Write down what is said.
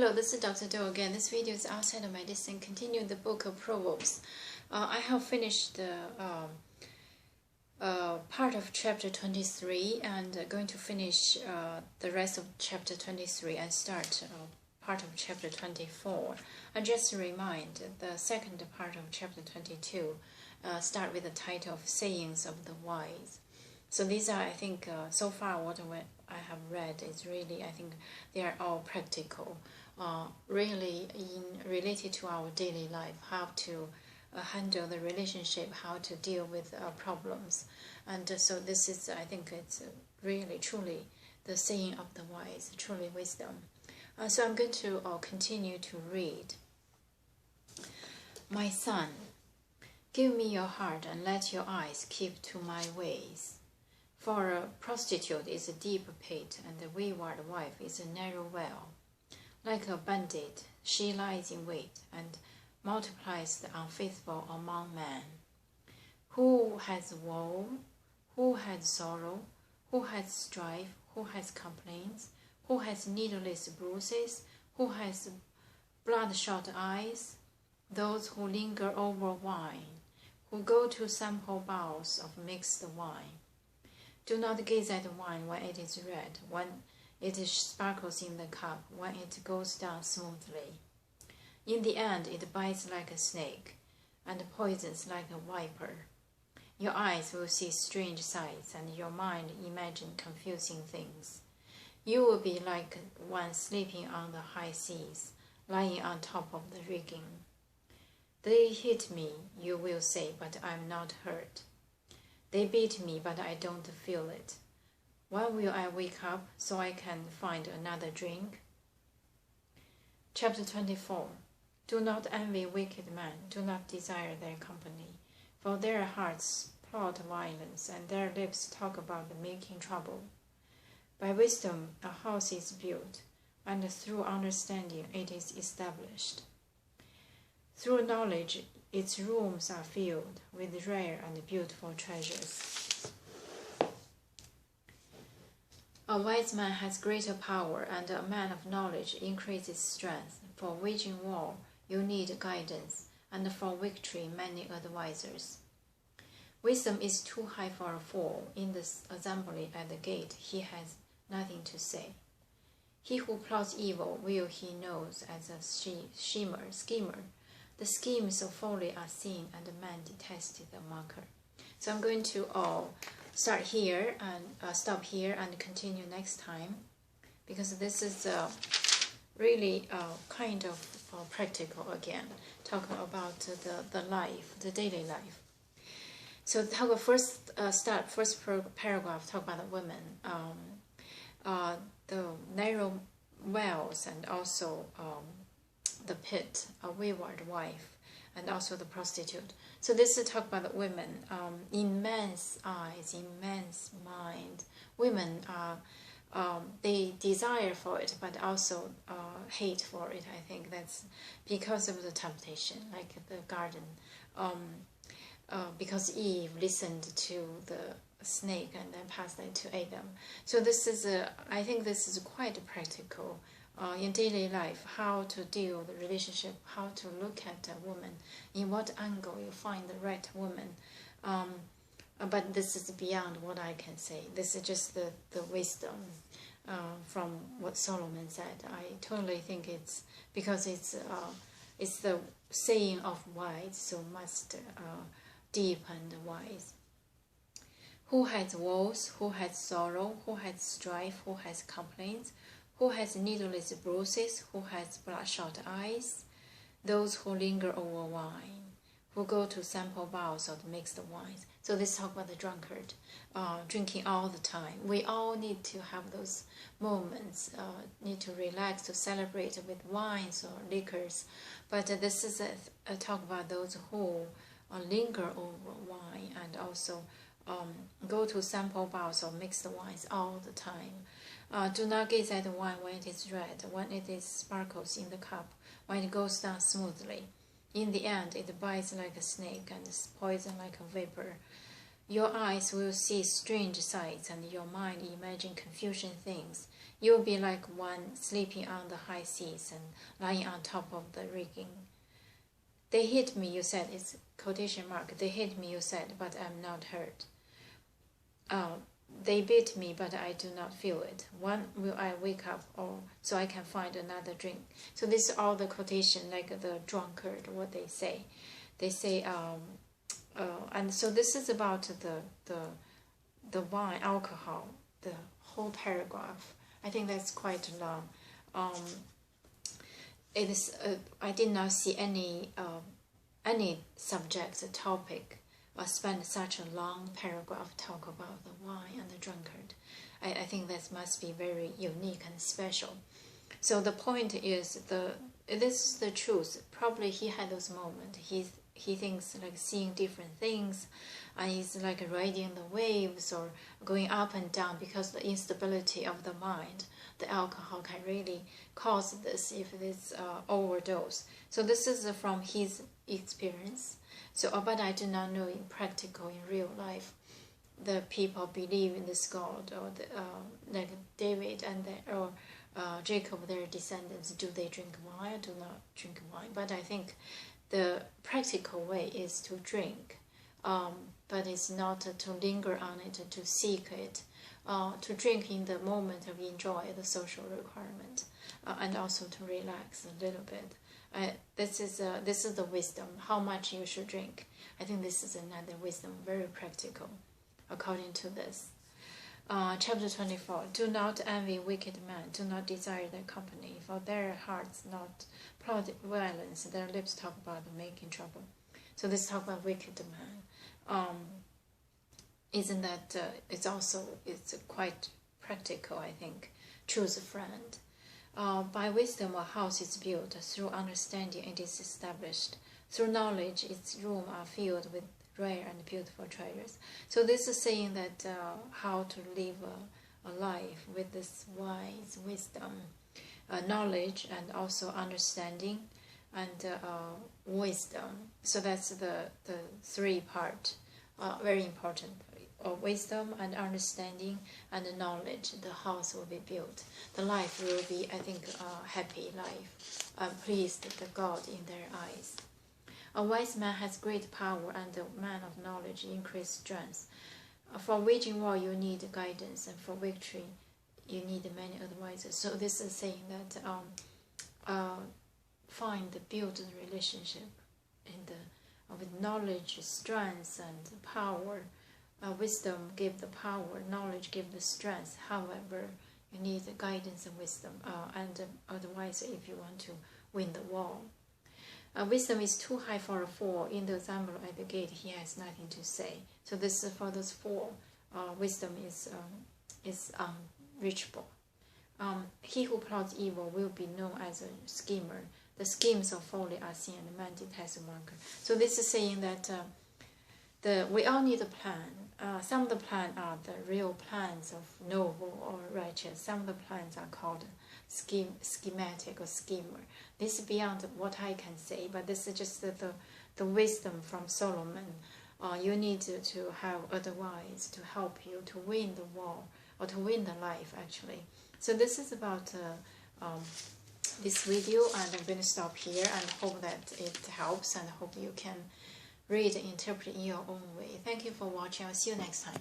Hello, this is Dr. Do again. This video is outside of medicine, continuing the book of Proverbs. I have finished the part of chapter 23 and going to finish the rest of chapter 23 and start part of chapter 24. And just to remind, the second part of chapter 22 start with the title of Sayings of the Wise. So these are, I think, so far what I have read is really, I think they are all practical, really related to our daily life, how to handle the relationship, how to deal with problems. And so this is, I think it's really, truly the saying of the wise, truly wisdom. So I'm going to continue to read. My son, give me your heart and let your eyes keep to my ways. For a prostitute is a deep pit, and a wayward wife is a narrow well. Like a bandit, she lies in wait, and multiplies the unfaithful among men. Who has woe? Who has sorrow? Who has strife? Who has complaints? Who has needless bruises? Who has bloodshot eyes? Those who linger over wine, who go to sample bowls of mixed wine. Do not gaze at wine when it is red, when it sparkles in the cup, when it goes down smoothly. In the end, it bites like a snake, and poisons like a viper. Your eyes will see strange sights, and your mind imagine confusing things. You will be like one sleeping on the high seas, lying on top of the rigging. They hit me, you will say, but I am not hurt. They beat me, but I don't feel it. When will I wake up so I can find another drink? Chapter 24. Do not envy wicked men, do not desire their company, for their hearts plot violence, and their lips talk about making trouble. By wisdom a house is built, and through understanding it is established. Through knowledge its rooms are filled with rare and beautiful treasures. A wise man has greater power, and a man of knowledge increases strength. For waging war, you need guidance, and for victory, many advisers. Wisdom is too high for a fool. In the assembly at the gate, he has nothing to say. He who plots evil will he knows as a schemer. The schemes of folly are seen, and man detested a mocker. So I'm going to start here and stop here and continue next time, because this is really kind of practical again, talking about the life, the daily life. So first paragraph talk about the women, the narrow wells, and also the pit, a wayward wife, and also the prostitute. So this is talk about the women. In men's eyes, in men's mind, women are they desire for it, but also hate for it. I think that's because of the temptation, like the garden. Because Eve listened to the snake and then passed it to Adam. So this is I think this is quite practical. In daily life, how to deal with the relationship, how to look at a woman, in what angle you find the right woman. But this is beyond what I can say. This is just the wisdom from what Solomon said. I totally think it's because it's the saying of wise, so must deep and wise. Who has woes? Who has sorrow? Who has strife? Who has complaints? Who has needless bruises? Who has bloodshot eyes? Those who linger over wine, who go to sample bowls of mixed wines. So this talk about the drunkard, drinking all the time. We all need to have those moments, need to relax, to celebrate with wines or liquors. But this is a talk about those who linger over wine, and also go to sample bowls of mixed wines all the time. Do not gaze at the wine when it is red, when it is sparkles in the cup, when it goes down smoothly. In the end, it bites like a snake and poison like a vapor. Your eyes will see strange sights, and your mind imagine confusion things. You'll be like one sleeping on the high seas and lying on top of the rigging. They hit me, you said, it's quotation mark. They hit me, you said, but I'm not hurt. They beat me, but I do not feel it. When will I wake up, or so I can find another drink? So this is all the quotation, like the drunkard, what they say. They say, and so this is about the wine, alcohol, the whole paragraph. I think that's quite long. It is. I did not see any subject, topic, spend such a long paragraph talk about the wine and the drunkard. I think that must be very unique and special. So the point is, this is the truth. Probably he had those moments. He thinks like seeing different things, and he's like riding the waves or going up and down because the instability of the mind. The alcohol can really cause this if it's overdose. So this is from his experience. So, but I do not know in practical, in real life, the people believe in this God, or like David and Jacob, their descendants, do they drink wine or do not drink wine? But I think the practical way is to drink, but it's not to linger on it, to seek it, to drink in the moment of enjoy the social requirement, and also to relax a little bit. This is the wisdom, how much you should drink. I think this is another wisdom, very practical, according to this. Chapter 24, do not envy wicked men, do not desire their company, for their hearts not plot violence, their lips talk about making trouble. So this talk about wicked man. Isn't that, it's quite practical, I think. Choose a friend. By wisdom a house is built, through understanding it is established. Through knowledge its rooms are filled with rare and beautiful treasures. So this is saying that how to live a life with this wise wisdom, knowledge, and also understanding and wisdom. So that's the three part, very important. Wisdom and understanding and knowledge, the house will be built. The life will be, I think, a happy life, pleased the God in their eyes. A wise man has great power, and a man of knowledge increased strength. For waging war, you need guidance, and for victory, you need many advisors. So this is saying that build the relationship with knowledge, strength, and power. Wisdom give the power, knowledge give the strength. However, you need guidance and wisdom, and otherwise, if you want to win the war. Wisdom is too high for a fool. In the example at the gate, he has nothing to say. So this is for those four. Wisdom is unreachable. He who plots evil will be known as a schemer. The schemes of folly are seen, and man detests a mocker. So this is saying that we all need a plan. Some of the plans are the real plans of noble or righteous. Some of the plans are called schematic or schemer. This is beyond what I can say, but this is just the wisdom from Solomon. You need to have advice to help you to win the war, or to win the life, actually. So this is about this video, and I'm going to stop here and hope that it helps, and hope you can read and interpret in your own way. Thank you for watching. I'll see you next time.